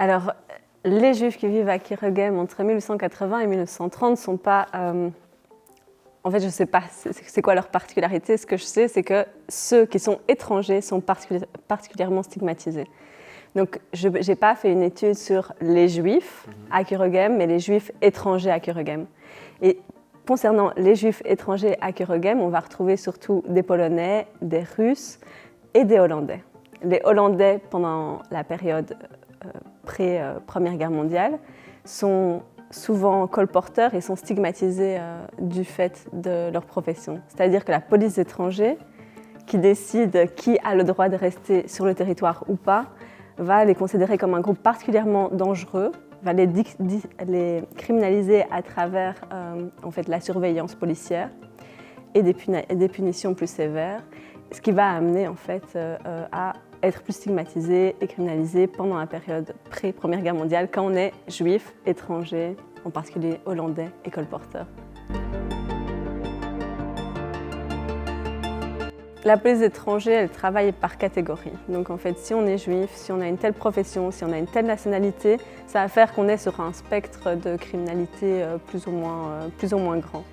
Alors, les Juifs qui vivent à Kirchheim entre 1880 et 1930 ne sont pas... En fait, je ne sais pas c'est quoi leur particularité. Ce que je sais, c'est que ceux qui sont étrangers sont particulièrement stigmatisés. Donc, je n'ai pas fait une étude sur les Juifs à Kirchheim, mais les Juifs étrangers à Kirchheim. Et concernant les Juifs étrangers à Kirchheim, on va retrouver surtout des Polonais, des Russes et des Hollandais. Les Hollandais, pendant la période pré-Première Guerre mondiale, sont souvent colporteurs et sont stigmatisés du fait de leur profession. C'est-à-dire que la police étrangère, qui décide qui a le droit de rester sur le territoire ou pas, va les considérer comme un groupe particulièrement dangereux, va les criminaliser à travers en fait, la surveillance policière et des punitions plus sévères, ce qui va amener en fait, à être plus stigmatisé et criminalisé pendant la période pré-Première Guerre mondiale quand on est juif, étranger, en particulier hollandais et colporteur. La police étrangère, elle travaille par catégorie. Donc en fait, si on est juif, si on a une telle profession, si on a une telle nationalité, ça va faire qu'on est sur un spectre de criminalité plus ou moins grand.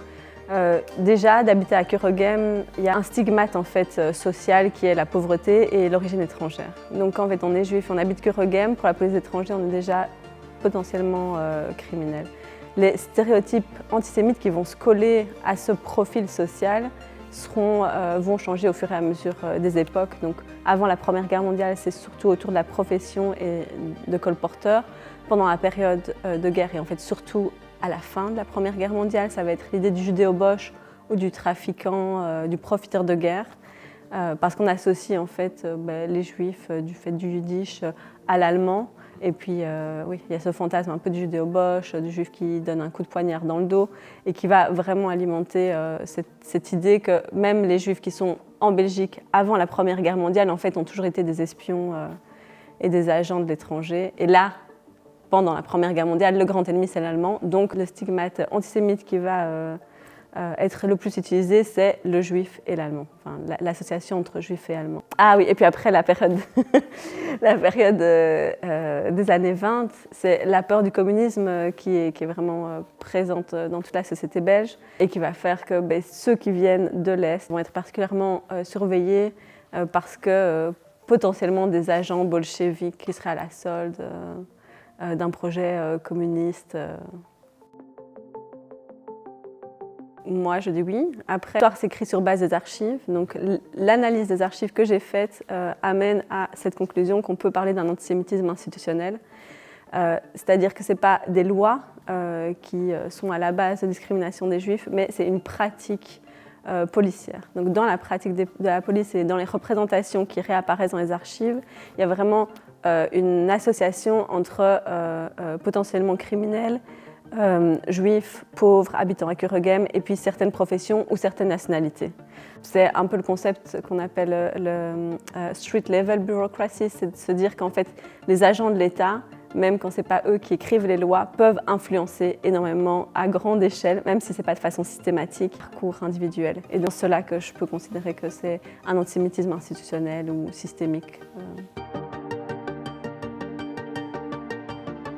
Déjà, d'habiter à Kirchheim, il y a un stigmate en fait, social qui est la pauvreté et l'origine étrangère. Donc quand en fait, on est juif, on habite Kirchheim, pour la police étrangère, on est déjà potentiellement criminel. Les stéréotypes antisémites qui vont se coller à ce profil social vont changer au fur et à mesure des époques. Donc, avant la Première Guerre mondiale, c'est surtout autour de la profession et de colporteur. Pendant la période de guerre et en fait surtout à la fin de la Première Guerre mondiale, ça va être l'idée du judéo-bosch ou du trafiquant, du profiteur de guerre, parce qu'on associe en fait les juifs du fait du yiddish à l'allemand. Et puis, oui, il y a ce fantasme un peu du judéo-bosch, du juif qui donne un coup de poignard dans le dos et qui va vraiment alimenter cette idée que même les juifs qui sont en Belgique avant la Première Guerre mondiale, en fait, ont toujours été des espions et des agents de l'étranger. Et là, pendant la Première Guerre mondiale, le grand ennemi, c'est l'allemand. Donc, le stigmate antisémite qui va être le plus utilisé, c'est le juif et l'allemand, enfin, l'association entre juif et allemand. Ah oui, et puis après, la période, des années 20, c'est la peur du communisme qui est vraiment présente dans toute la société belge et qui va faire que ceux qui viennent de l'Est vont être particulièrement surveillés parce que potentiellement des agents bolcheviques qui seraient à la solde d'un projet communiste. Moi, je dis oui. Après, l'histoire s'écrit sur base des archives. Donc, l'analyse des archives que j'ai faite amène à cette conclusion qu'on peut parler d'un antisémitisme institutionnel. C'est-à-dire que ce n'est pas des lois qui sont à la base de discrimination des juifs, mais c'est une pratique policière. Donc, dans la pratique de la police et dans les représentations qui réapparaissent dans les archives, il y a vraiment une association entre potentiellement criminels, juifs, pauvres, habitant à Kirchheim, et puis certaines professions ou certaines nationalités. C'est un peu le concept qu'on appelle le street level bureaucracy, c'est de se dire qu'en fait, les agents de l'État, même quand ce n'est pas eux qui écrivent les lois, peuvent influencer énormément à grande échelle, même si ce n'est pas de façon systématique, parcours individuel. Et dans cela que je peux considérer que c'est un antisémitisme institutionnel ou systémique.